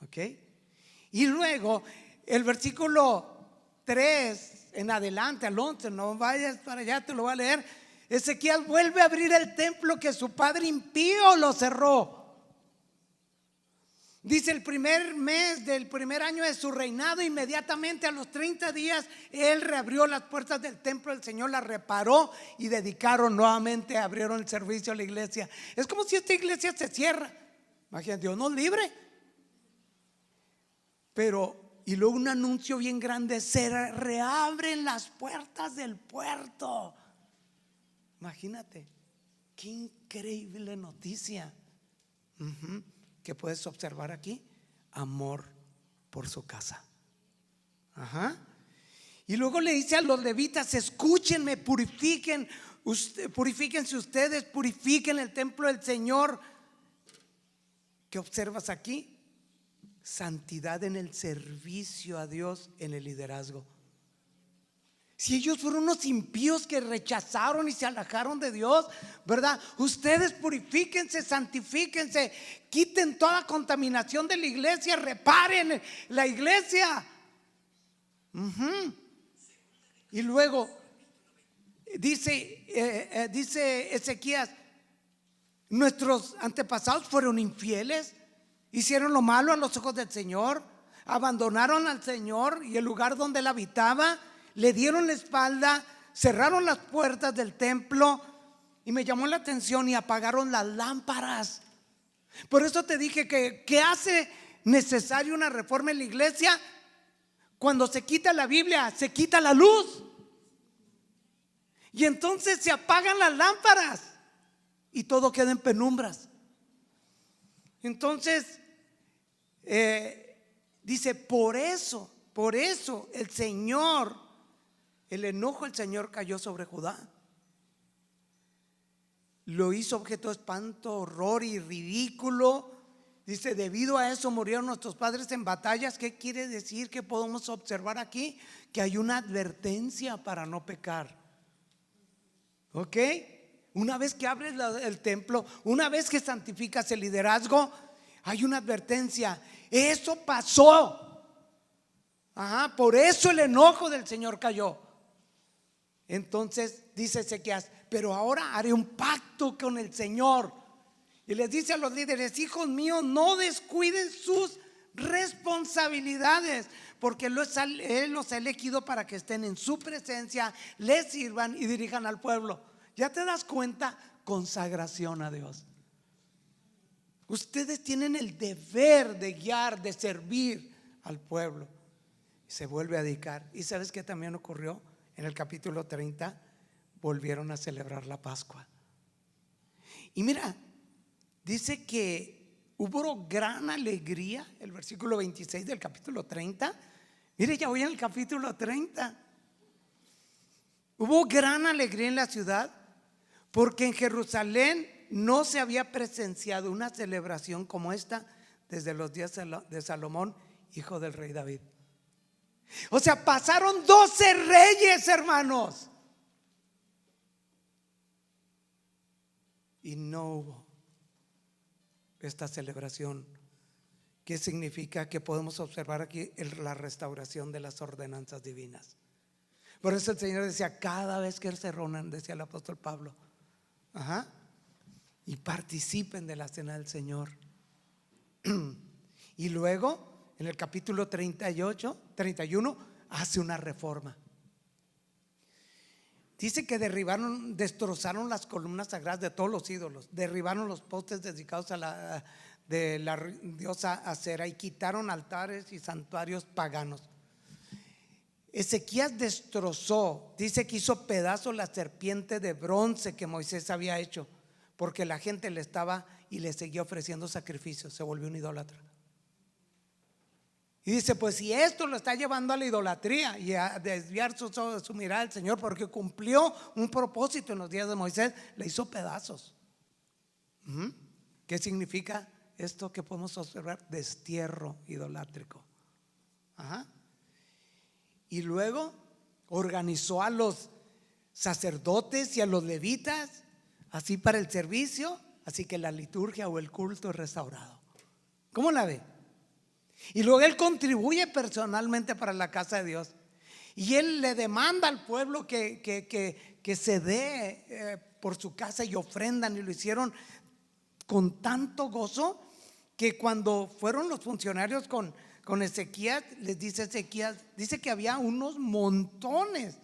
¿Ok? Y luego el versículo 3 en adelante al 11, no vayas para allá, te lo voy a leer. Ezequías vuelve a abrir el templo que su padre impío lo cerró. Dice: el primer mes del primer año de su reinado, inmediatamente a los 30 días, él reabrió las puertas del templo del Señor, las reparó y dedicaron nuevamente, abrieron el servicio a la iglesia. Es como si esta iglesia se cierra. Imagínate, Dios nos libre. Pero, y luego un anuncio bien grande: se reabren las puertas del puerto. Imagínate, qué increíble noticia. ¿Qué puedes observar aquí? Amor por su casa. Y luego le dice a los levitas: escúchenme, purifiquen Purifíquense ustedes, purifiquen el templo del Señor. ¿Qué observas aquí? Santidad en el servicio a Dios, en el liderazgo. Si ellos fueron unos impíos que rechazaron y se alejaron de Dios, ¿verdad? Ustedes purifíquense, santifíquense, quiten toda contaminación de la iglesia, reparen la iglesia. Y luego dice Ezequías: nuestros antepasados fueron infieles, hicieron lo malo a los ojos del Señor, abandonaron al Señor y el lugar donde él habitaba, le dieron la espalda, cerraron las puertas del templo. Y me llamó la atención, y apagaron las lámparas. Por eso te dije que hace necesario una reforma en la iglesia. Cuando se quita la Biblia, se quita la luz, y entonces se apagan las lámparas y todo queda en penumbras. Entonces dice: por eso el enojo del Señor cayó sobre Judá. Lo hizo objeto de espanto, horror y ridículo. Dice: debido a eso murieron nuestros padres en batallas. ¿Qué quiere decir? Que podemos observar aquí que hay una advertencia para no pecar. ¿Ok? Una vez que abres el templo, una vez que santificas el liderazgo, hay una advertencia. Eso pasó. Por eso el enojo del Señor cayó. Entonces dice Ezequías: pero ahora haré un pacto con el Señor. Y les dice a los líderes: hijos míos, no descuiden sus responsabilidades, porque Él los ha elegido para que estén en su presencia, les sirvan y dirijan al pueblo. ¿Ya te das cuenta? Consagración a Dios. Ustedes tienen el deber de guiar, de servir al pueblo. Se vuelve a dedicar. ¿Y sabes qué también ocurrió? En el capítulo 30 volvieron a celebrar la Pascua. Y mira, dice que hubo gran alegría. El versículo 26 del capítulo 30. Mire, ya voy en el capítulo 30. Hubo gran alegría en la ciudad, porque en Jerusalén no se había presenciado una celebración como esta desde los días de Salomón, hijo del rey David. O sea, pasaron 12 reyes, hermanos, y no hubo esta celebración. ¿Qué significa? Que podemos observar aquí la restauración de las ordenanzas divinas. Por eso el Señor decía: cada vez que se reúnan, decía el apóstol Pablo, y participen de la cena del Señor. Y luego en el capítulo 31 hace una reforma. Dice que destrozaron las columnas sagradas de todos los ídolos, derribaron los postes dedicados a de la diosa Acera, y quitaron altares y santuarios paganos. Ezequías destrozó, dice que hizo pedazos la serpiente de bronce que Moisés había hecho, porque la gente le seguía ofreciendo sacrificios. Se volvió un idólatra. Y dice: pues si esto lo está llevando a la idolatría y a desviar su mirada al Señor, porque cumplió un propósito en los días de Moisés, le hizo pedazos. ¿Qué significa esto que podemos observar? Destierro idolátrico. Y luego organizó a los sacerdotes y a los levitas así para el servicio, así que la liturgia o el culto es restaurado. ¿Cómo la ve? Y luego él contribuye personalmente para la casa de Dios, y él le demanda al pueblo que se dé por su casa, y ofrendan, y lo hicieron con tanto gozo que cuando fueron los funcionarios con Ezequías, les dice Ezequías, dice que había unos montones,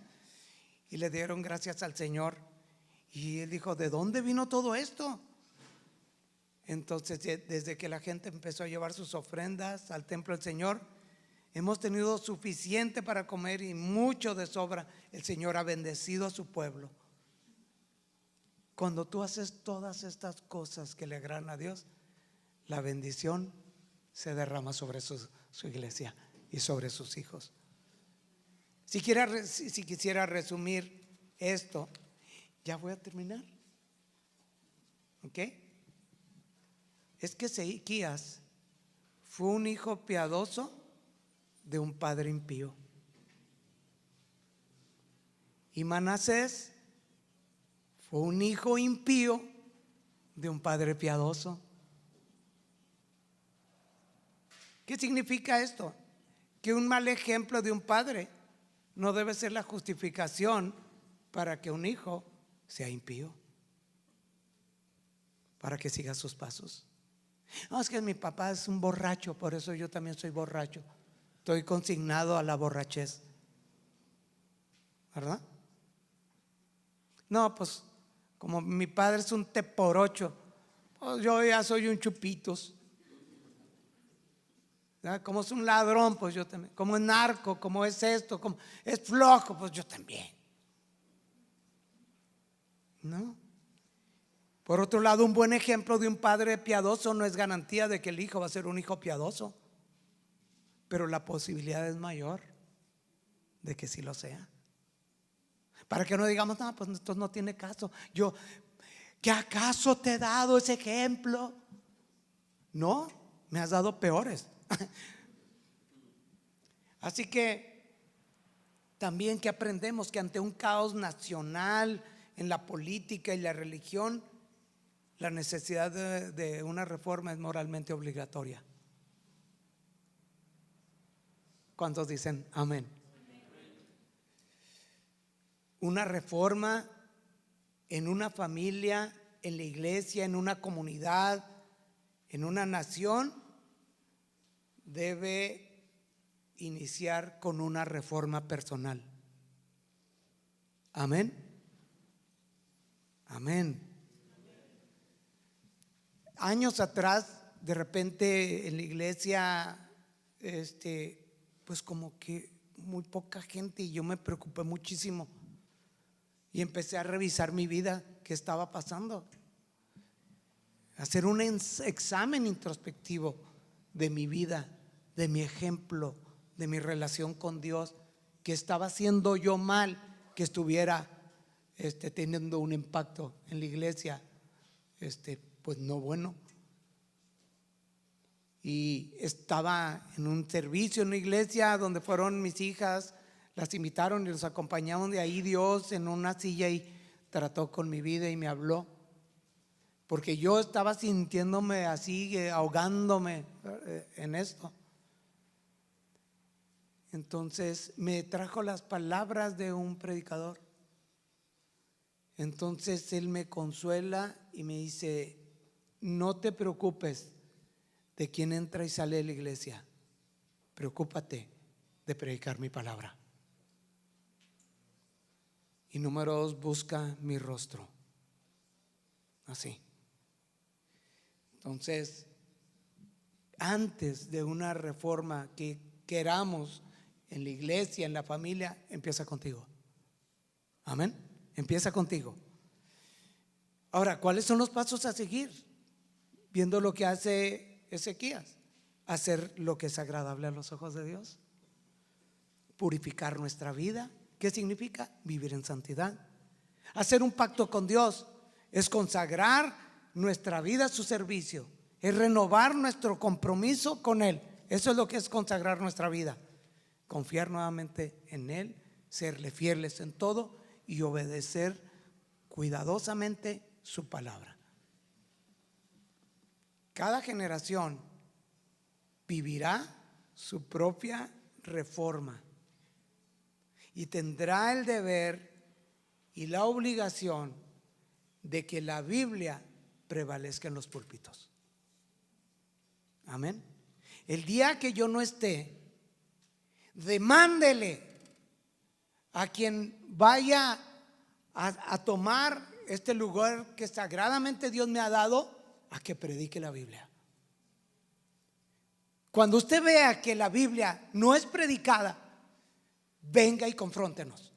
y le dieron gracias al Señor. Y él dijo: ¿de dónde vino todo esto? Entonces, desde que la gente empezó a llevar sus ofrendas al templo del Señor, hemos tenido suficiente para comer y mucho de sobra. El Señor ha bendecido a su pueblo. Cuando tú haces todas estas cosas que le agradan a Dios, la bendición se derrama sobre su iglesia y sobre sus hijos. Si quisiera resumir esto, Ya voy a terminar. ¿Ok? Es que Ezequías fue un hijo piadoso de un padre impío. Y Manasés fue un hijo impío de un padre piadoso. ¿Qué significa esto? Que un mal ejemplo de un padre no debe ser la justificación para que un hijo sea impío, para que siga sus pasos. No, es que mi papá es un borracho, por eso yo también soy borracho. Estoy consignado a la borrachez, ¿verdad? No, pues como mi padre es un teporocho, pues yo ya soy un chupitos. ¿Verdad? Como es un ladrón, pues yo también. Como es narco, como es esto, como es flojo, pues yo también. ¿No? Por otro lado, un buen ejemplo de un padre piadoso no es garantía de que el hijo va a ser un hijo piadoso, pero la posibilidad es mayor de que sí lo sea. Para que no digamos, no, pues esto no tiene caso. Yo, ¿qué acaso te he dado ese ejemplo? No, me has dado peores. Así que también que aprendemos que ante un caos nacional en la política y la religión, la necesidad de una reforma es moralmente obligatoria. ¿Cuántos dicen amén? Una reforma en una familia, en la iglesia, en una comunidad, en una nación, debe iniciar con una reforma personal. Amén. Amén. Años atrás, de repente en la iglesia, pues como que muy poca gente, y yo me preocupé muchísimo y empecé a revisar mi vida, qué estaba pasando, hacer un examen introspectivo de mi vida, de mi ejemplo, de mi relación con Dios, que estaba haciendo yo mal, que estuviera teniendo un impacto en la iglesia, pues no bueno. Y estaba en un servicio en una iglesia donde fueron mis hijas, las invitaron y los acompañaron. De ahí Dios en una silla y trató con mi vida y me habló, porque yo estaba sintiéndome así, ahogándome en esto. Entonces me trajo las palabras de un predicador. Entonces él me consuela y me dice: no te preocupes de quién entra y sale de la iglesia, preocúpate de predicar mi palabra. Y número 2, busca mi rostro. Así. Entonces, antes de una reforma que queramos en la iglesia, en la familia, empieza contigo. Amén. Empieza contigo. Ahora, ¿cuáles son los pasos a seguir? Viendo lo que hace Ezequías: hacer lo que es agradable a los ojos de Dios, purificar nuestra vida. ¿Qué significa? Vivir en santidad. Hacer un pacto con Dios es consagrar nuestra vida a su servicio, es renovar nuestro compromiso con Él. Eso es lo que es consagrar nuestra vida. Confiar nuevamente en Él, serle fieles en todo y obedecer cuidadosamente su palabra. Cada generación vivirá su propia reforma y tendrá el deber y la obligación de que la Biblia prevalezca en los púlpitos. Amén. El día que yo no esté, demándele a quien vaya a tomar este lugar que sagradamente Dios me ha dado, a que predique la Biblia. Cuando usted vea que la Biblia no es predicada, venga y confróntenos.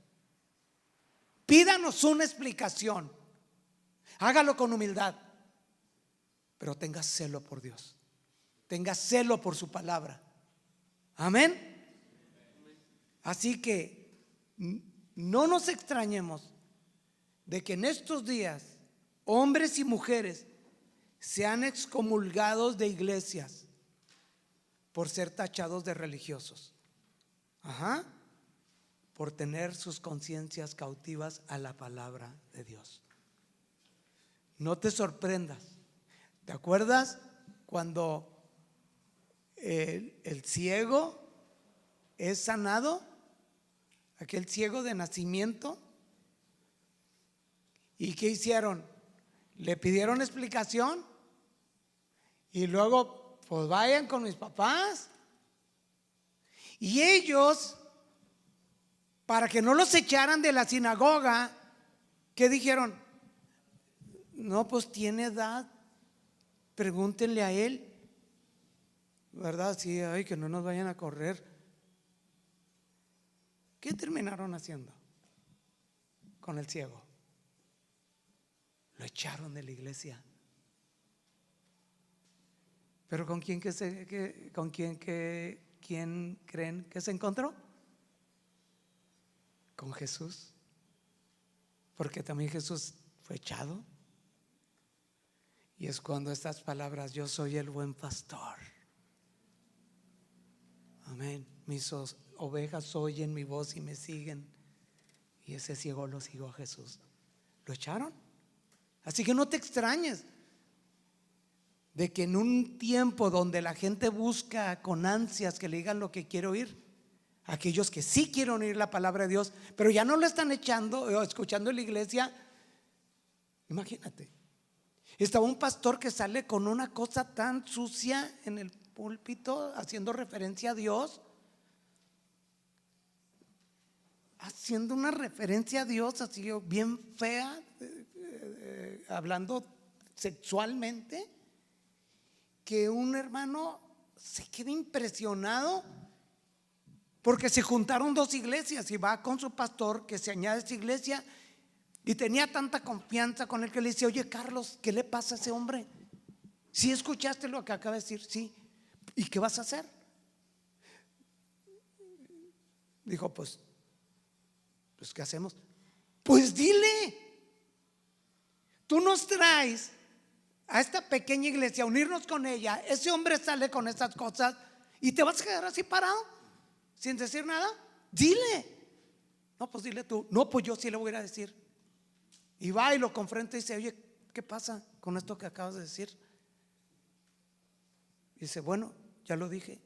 Pídanos una explicación. Hágalo con humildad, pero tenga celo por Dios, tenga celo por su palabra. Amén. Así que no nos extrañemos de que en estos días hombres y mujeres sean excomulgados de iglesias por ser tachados de religiosos. Ajá. Por tener sus conciencias cautivas a la palabra de Dios. No te sorprendas. ¿Te acuerdas cuando el ciego es sanado? Aquel ciego de nacimiento. ¿Y qué hicieron? Le pidieron explicación y luego pues vayan con mis papás. Y ellos, para que no los echaran de la sinagoga, ¿qué dijeron? No, pues tiene edad, pregúntenle a él, ¿verdad? Sí, ay, que no nos vayan a correr. ¿Qué terminaron haciendo con el ciego? Lo echaron de la iglesia. Pero ¿con quién quién creen que se encontró? Con Jesús. Porque también Jesús fue echado. Y es cuando estas palabras: yo soy el buen pastor. Amén. Mis ovejas oyen mi voz y me siguen. Y ese ciego lo siguió a Jesús. Lo echaron. Así que no te extrañes de que en un tiempo donde la gente busca con ansias que le digan lo que quiere oír, aquellos que sí quieren oír la palabra de Dios, pero ya no lo están echando o escuchando en la iglesia. Imagínate, estaba un pastor que sale con una cosa tan sucia en el púlpito, haciendo referencia a Dios, haciendo una referencia a Dios así bien fea, hablando sexualmente, que un hermano se queda impresionado porque se juntaron dos iglesias y va con su pastor que se añade a esa iglesia y tenía tanta confianza con él que le dice: oye, Carlos, ¿qué le pasa a ese hombre? ¿Sí escuchaste lo que acaba de decir? Sí. ¿Y qué vas a hacer? Dijo: pues ¿qué hacemos? Pues dile, tú nos traes a esta pequeña iglesia a unirnos con ella. Ese hombre sale con estas cosas y te vas a quedar así parado sin decir nada. Dile. No, pues dile tú. No, pues yo sí le voy a ir a decir. Y va y lo confronta y dice: oye, ¿qué pasa con esto que acabas de decir? Y dice: bueno, ya lo dije.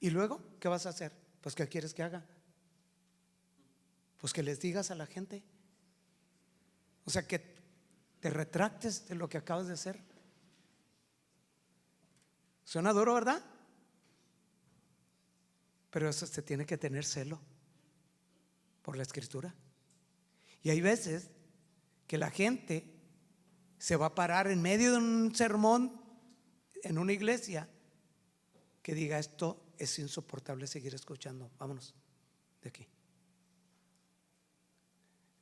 ¿Y luego qué vas a hacer? Pues ¿qué quieres que haga? Pues que les digas a la gente, o sea, que te retractes de lo que acabas de hacer. Suena duro, ¿verdad? Pero eso se tiene que tener celo por la escritura. Y hay veces que la gente se va a parar en medio de un sermón en una iglesia que diga: esto es insoportable seguir escuchando, vámonos de aquí.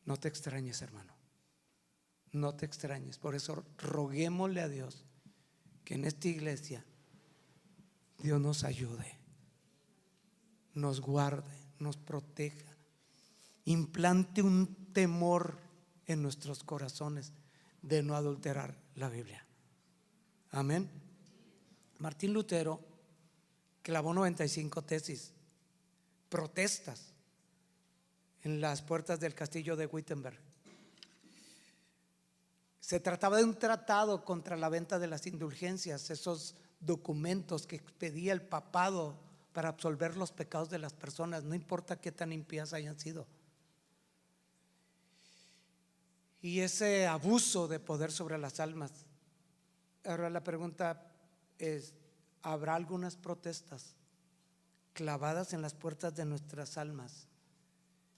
No te extrañes, hermano, no te extrañes. Por eso roguémosle a Dios que en esta iglesia Dios nos ayude, nos guarde, nos proteja, implante un temor en nuestros corazones de no adulterar la Biblia. Amén. Martín Lutero clavó 95 tesis, protestas en las puertas del castillo de Wittenberg. Se trataba de un tratado contra la venta de las indulgencias, esos documentos que expedía el papado para absolver los pecados de las personas, no importa qué tan impías hayan sido. Y ese abuso de poder sobre las almas. Ahora la pregunta es: ¿habrá algunas protestas clavadas en las puertas de nuestras almas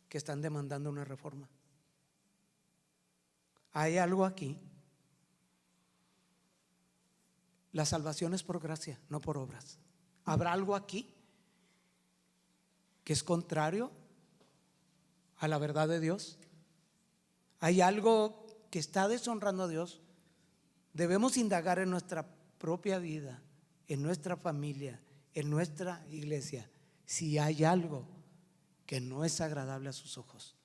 que están demandando una reforma? Hay algo aquí. La salvación es por gracia, no por obras. ¿Habrá algo aquí que es contrario a la verdad de Dios? ¿Hay algo que está deshonrando a Dios? Debemos indagar en nuestra propia vida, en nuestra familia, en nuestra iglesia, si hay algo que no es agradable a sus ojos.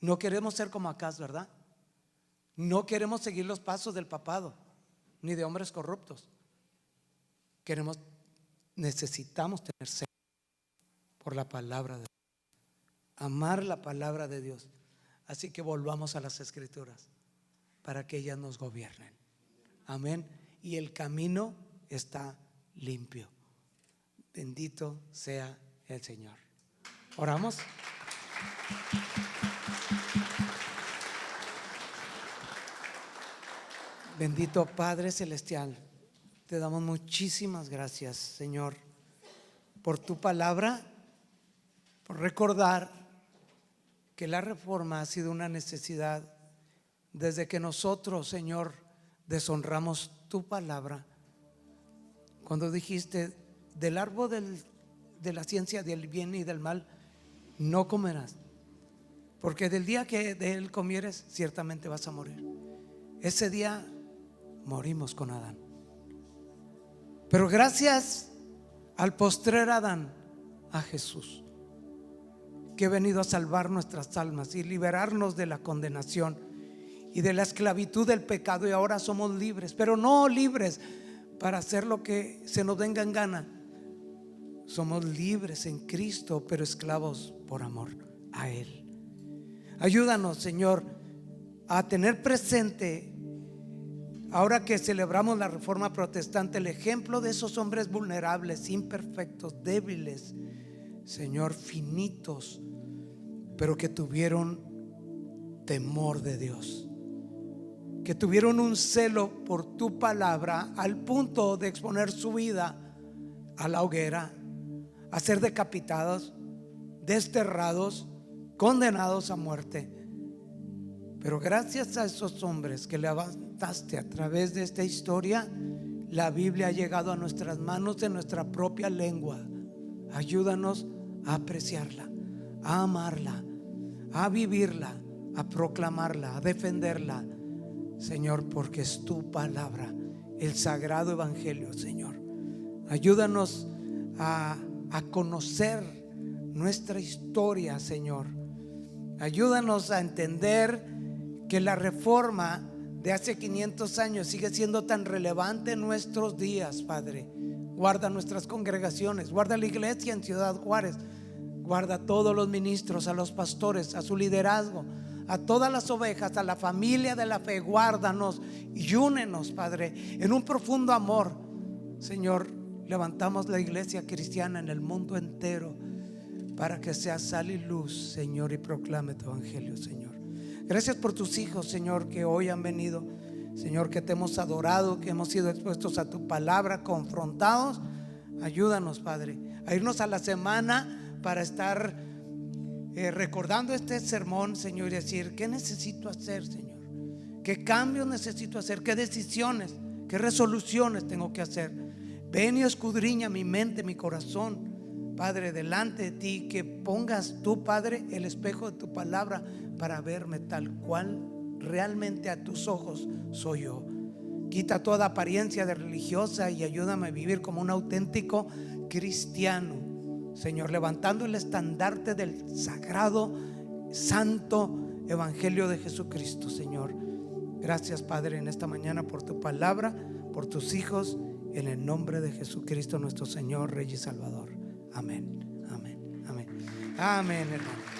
No queremos ser como Acaz, ¿verdad? No queremos seguir los pasos del papado, ni de hombres corruptos. Necesitamos tener sed por la palabra de Dios, amar la palabra de Dios. Así que volvamos a las Escrituras para que ellas nos gobiernen. Amén. Y el camino está limpio. Bendito sea el Señor. Oramos. Bendito Padre Celestial, te damos muchísimas gracias, Señor, por tu palabra, por recordar que la reforma ha sido una necesidad desde que nosotros, Señor, deshonramos tu palabra. Cuando dijiste: del árbol de la ciencia del bien y del mal no comerás, porque del día que de él comieres ciertamente vas a morir. Ese día morimos con Adán, pero gracias al postrer Adán, a Jesús, que ha venido a salvar nuestras almas y liberarnos de la condenación y de la esclavitud del pecado, y ahora somos libres, pero no libres para hacer lo que se nos venga en gana. Somos libres en Cristo, pero esclavos por amor a Él. Ayúdanos, Señor, a tener presente, ahora que celebramos la Reforma Protestante, el ejemplo de esos hombres vulnerables, imperfectos, débiles, Señor, finitos, pero que tuvieron temor de Dios, que tuvieron un celo por tu palabra al punto de exponer su vida a la hoguera, a ser decapitados, desterrados, condenados a muerte. Pero gracias a esos hombres que levantaste a través de esta historia, la Biblia ha llegado a nuestras manos en nuestra propia lengua. Ayúdanos a apreciarla, a amarla, a vivirla, a proclamarla, a defenderla, Señor, porque es tu palabra, el sagrado evangelio, Señor. Ayúdanos a conocer nuestra historia, Señor. Ayúdanos a entender que la reforma de hace 500 años sigue siendo tan relevante en nuestros días, Padre. Guarda nuestras congregaciones, guarda la iglesia en Ciudad Juárez, guarda a todos los ministros, a los pastores, a su liderazgo, a todas las ovejas, a la familia de la fe. Guárdanos y únenos, Padre, en un profundo amor. Señor, levantamos la iglesia cristiana en el mundo entero para que sea sal y luz, Señor, y proclame tu evangelio, Señor. Gracias por tus hijos, Señor, que hoy han venido, Señor, que te hemos adorado, que hemos sido expuestos a tu palabra, confrontados. Ayúdanos, Padre, a irnos a la semana para estar recordando este sermón, Señor, y decir: ¿qué necesito hacer, Señor? ¿Qué cambios necesito hacer? ¿Qué decisiones, qué resoluciones tengo que hacer? Ven y escudriña mi mente, mi corazón, Padre, delante de ti. Que pongas tú, Padre, el espejo de tu palabra para verme tal cual realmente a tus ojos soy yo. Quita toda apariencia de religiosa y ayúdame a vivir como un auténtico cristiano, Señor, levantando el estandarte del sagrado, santo evangelio de Jesucristo, Señor. Gracias, Padre, en esta mañana por tu palabra, por tus hijos, en el nombre de Jesucristo nuestro Señor, Rey y Salvador. Amén, amén, amén. Amén, hermano.